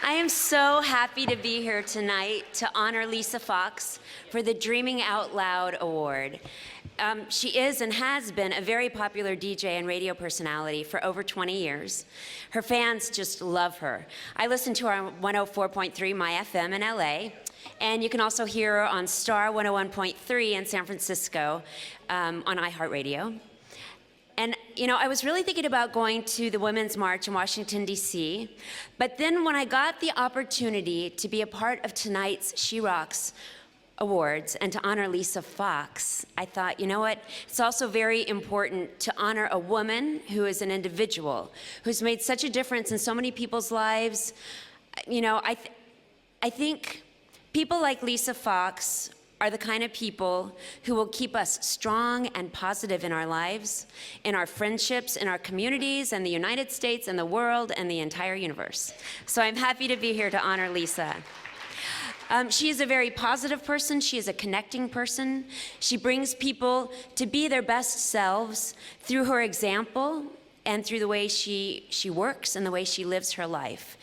I am so happy to be here tonight to honor Lisa Foxx for the Dreaming Out Loud Award. She is and has been a very popular DJ and radio personality for over 20 years. Her fans just love her. I listen to her on 104.3 My FM in LA, and you can also hear her on Star 101.3 in San Francisco on iHeartRadio. And, you know, I was really thinking about going to the Women's March in Washington, D.C., but then when I got the opportunity to be a part of tonight's She Rocks Awards and to honor Lisa Foxx, I thought, you know what, it's also very important to honor a woman who is an individual, who's made such a difference in so many people's lives. You know, I think people like Lisa Foxx are the kind of people who will keep us strong and positive in our lives, in our friendships, in our communities, and the United States, and the world, and the entire universe. So I'm happy to be here to honor Lisa. She is a very positive person. She is a connecting person. She brings people to be their best selves through her example and through the way she works and the way she lives her life.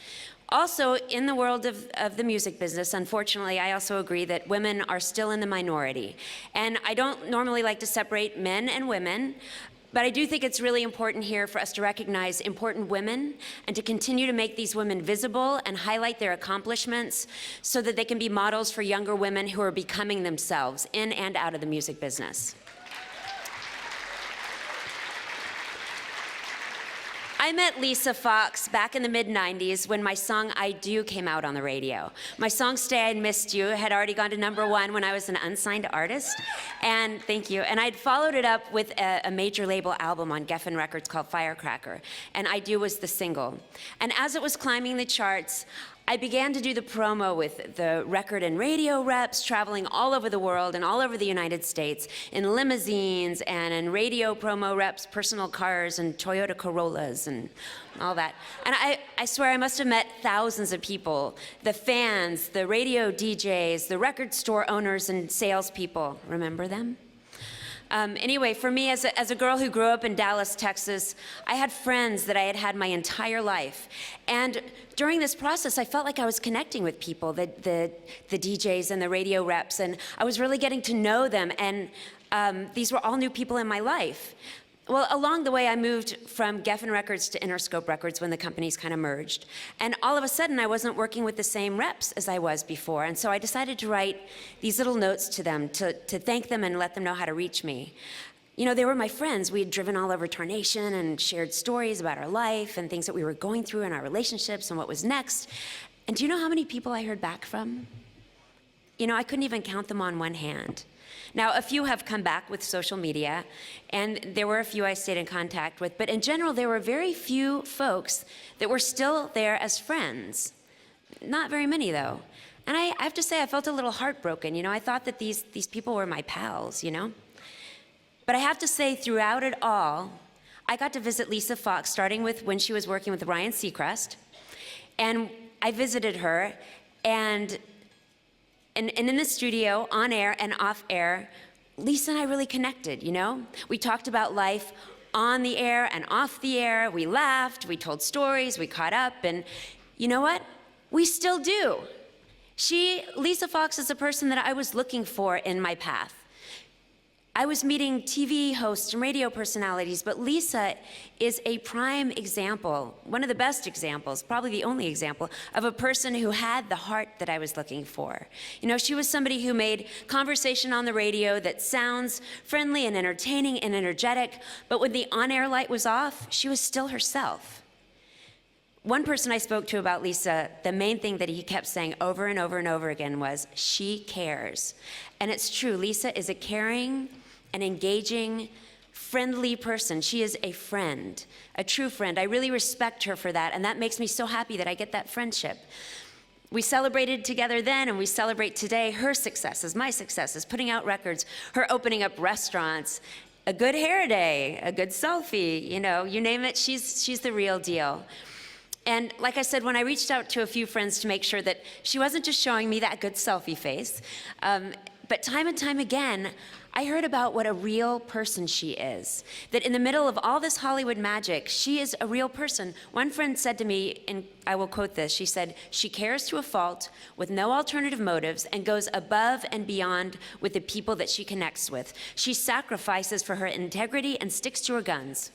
Also, in the world of the music business, unfortunately, I also agree that women are still in the minority. And I don't normally like to separate men and women, but I do think it's really important here for us to recognize important women and to continue to make these women visible and highlight their accomplishments so that they can be models for younger women who are becoming themselves in and out of the music business. I met Lisa Foxx back in the mid-90s when my song I Do came out on the radio. My song Stay I Missed You had already gone to #1 when I was an unsigned artist, and thank you. And I'd followed it up with a major label album on Geffen Records called Firecracker, and I Do was the single. And as it was climbing the charts, I began to do the promo with the record and radio reps traveling all over the world and all over the United States in limousines and in radio promo reps, personal cars and Toyota Corollas and all that. And I swear I must have met thousands of people, the fans, the radio DJs, the record store owners and salespeople. Remember them? Anyway, for me, as a girl who grew up in Dallas, Texas, I had friends that I had had my entire life. And during this process, I felt like I was connecting with people, the DJs and the radio reps, and I was really getting to know them, and these were all new people in my life. Well, along the way, I moved from Geffen Records to Interscope Records when the companies kind of merged. And all of a sudden, I wasn't working with the same reps as I was before. And so I decided to write these little notes to them to thank them and let them know how to reach me. You know, they were my friends. We had driven all over Tarnation and shared stories about our life and things that we were going through in our relationships and what was next. And do you know how many people I heard back from? You know, I couldn't even count them on one hand. Now, a few have come back with social media, and there were a few I stayed in contact with, but in general, there were very few folks that were still there as friends. Not very many, though. And I have to say, I felt a little heartbroken. You know, I thought that these people were my pals, you know? But I have to say, throughout it all, I got to visit Lisa Foxx, starting with when she was working with Ryan Seacrest, and I visited her, and in the studio, on air and off air, Lisa and I really connected, you know? We talked about life on the air and off the air. We laughed, we told stories, we caught up, and you know what? We still do. Lisa Foxx is a person that I was looking for in my path. I was meeting TV hosts and radio personalities, but Lisa is a prime example, one of the best examples, probably the only example, of a person who had the heart that I was looking for. You know, she was somebody who made conversation on the radio that sounds friendly and entertaining and energetic, but when the on-air light was off, she was still herself. One person I spoke to about Lisa, the main thing that he kept saying over and over and over again was, she cares. And it's true, Lisa is a caring, an engaging, friendly person. She is a friend, a true friend. I really respect her for that, and that makes me so happy that I get that friendship. We celebrated together then, and we celebrate today her successes, my successes, putting out records, her opening up restaurants, a good hair day, a good selfie, you know, you name it, she's the real deal. And like I said, when I reached out to a few friends to make sure that she wasn't just showing me that good selfie face, but time and time again, I heard about what a real person she is. That in the middle of all this Hollywood magic, she is a real person. One friend said to me, and I will quote this, she said, "She cares to a fault with no alternative motives and goes above and beyond with the people that she connects with. She sacrifices for her integrity and sticks to her guns."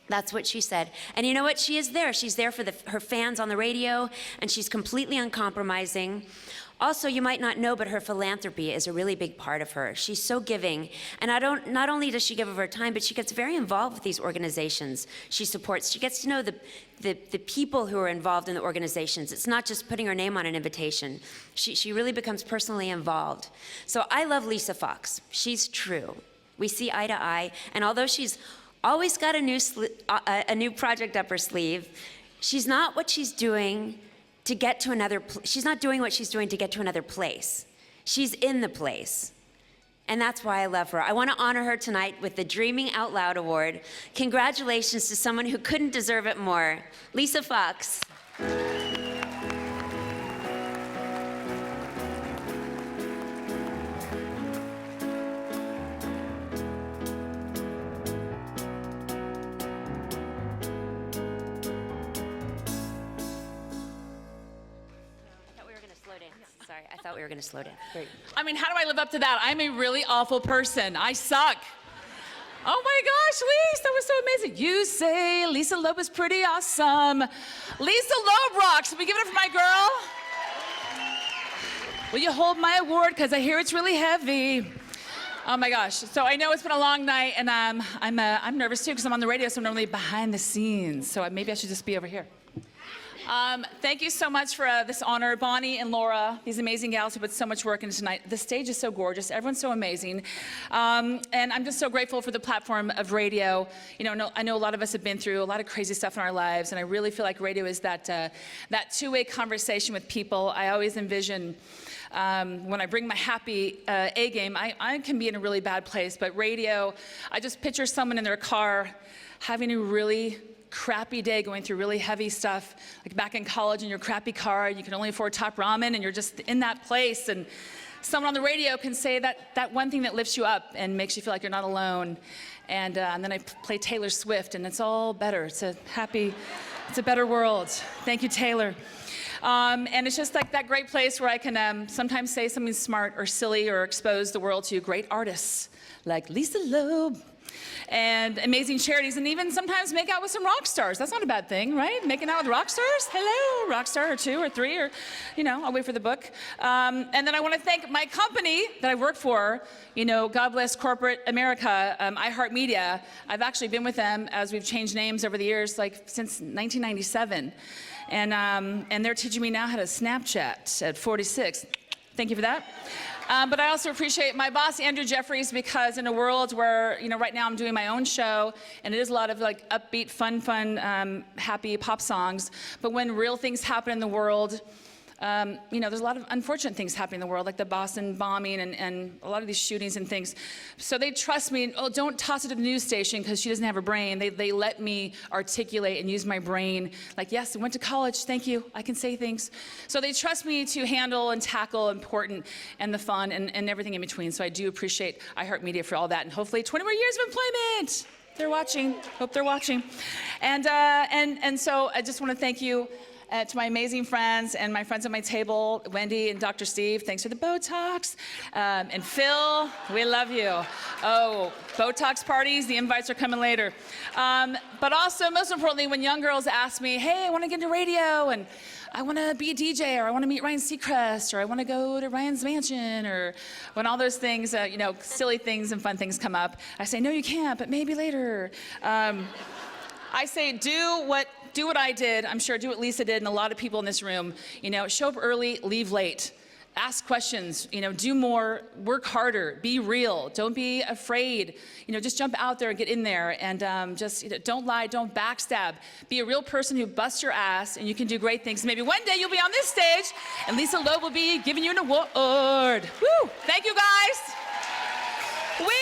That's what she said. And you know what? She is there. She's there for her fans on the radio, and she's completely uncompromising. Also, you might not know, but her philanthropy is a really big part of her. She's so giving. And not only does she give of her time, but she gets very involved with these organizations she supports. She gets to know the people who are involved in the organizations. It's not just putting her name on an invitation. She really becomes personally involved. So I love Lisa Foxx. She's true. We see eye to eye. And although she's always got a new project up her sleeve, she's not what she's doing to get to another, she's not doing what she's doing to get to another place. She's in the place. And that's why I love her. I want to honor her tonight with the Dreaming Out Loud Award. Congratulations to someone who couldn't deserve it more, Lisa Foxx. Sorry, I thought we were going to slow down. Great. I mean, how do I live up to that? I'm a really awful person. I suck. Oh my gosh, Lisa, that was so amazing. You say Lisa Loeb is pretty awesome. Lisa Loeb rocks. Can we give it up for my girl? Will you hold my award? Because I hear it's really heavy. Oh my gosh. So I know it's been a long night, and I'm nervous too because I'm on the radio, so I'm normally behind the scenes. So maybe I should just be over here. Thank you so much for this honor, Bonnie and Laura, these amazing gals who put so much work into tonight. The stage is so gorgeous. Everyone's so amazing. And I'm just so grateful for the platform of radio. You know, I know a lot of us have been through a lot of crazy stuff in our lives, and I really feel like radio is that two-way conversation with people. I always envision when I bring my happy A game, I can be in a really bad place, but radio, I just picture someone in their car having a really crappy day, going through really heavy stuff, like back in college in your crappy car, and you can only afford top ramen, and you're just in that place, and someone on the radio can say that one thing that lifts you up and makes you feel like you're not alone. And then I play Taylor Swift, and it's all better. It's a better world. Thank you, Taylor. And it's just like that great place where I can sometimes say something smart or silly or expose the world to great artists like Lisa Loeb, and amazing charities, and even sometimes make out with some rock stars. That's not a bad thing, right? Making out with rock stars? Hello, rock star, or two or three, or, you know, I'll wait for the book. And then I want to thank my company that I work for, you know, God bless corporate America, iHeartMedia. I've actually been with them as we've changed names over the years, like since 1997. And they're teaching me now how to Snapchat at 46. Thank you for that. But I also appreciate my boss, Andrew Jeffries, because in a world where, you know, right now I'm doing my own show, and it is a lot of like upbeat, fun, happy pop songs, but when real things happen in the world, you know, there's a lot of unfortunate things happening in the world, like the Boston bombing and a lot of these shootings and things. So they trust me. Oh, don't toss it to the news station because she doesn't have a brain. They let me articulate and use my brain. Like, yes, I went to college. Thank you. I can say things. So they trust me to handle and tackle important and the fun and everything in between. So I do appreciate iHeartMedia for all that. And hopefully 20 more years of employment. They're watching. Hope they're watching. And so I just want to thank you. To my amazing friends and my friends at my table, Wendy and Dr. Steve, thanks for the Botox. And Phil, we love you. Oh, Botox parties, the invites are coming later. But also, most importantly, when young girls ask me, hey, I want to get into radio, and I want to be a DJ, or I want to meet Ryan Seacrest, or I want to go to Ryan's mansion, or when all those things, you know, silly things and fun things come up, I say, no, you can't, but maybe later. I say, do what I did, I'm sure do what Lisa did and a lot of people in this room. You know, show up early, leave late. Ask questions, you know, do more, work harder, be real, don't be afraid. You know, just jump out there and get in there, and just, you know, don't lie, don't backstab. Be a real person who busts your ass, and you can do great things. Maybe one day you'll be on this stage and Lisa Loeb will be giving you an award. Woo! Thank you guys. We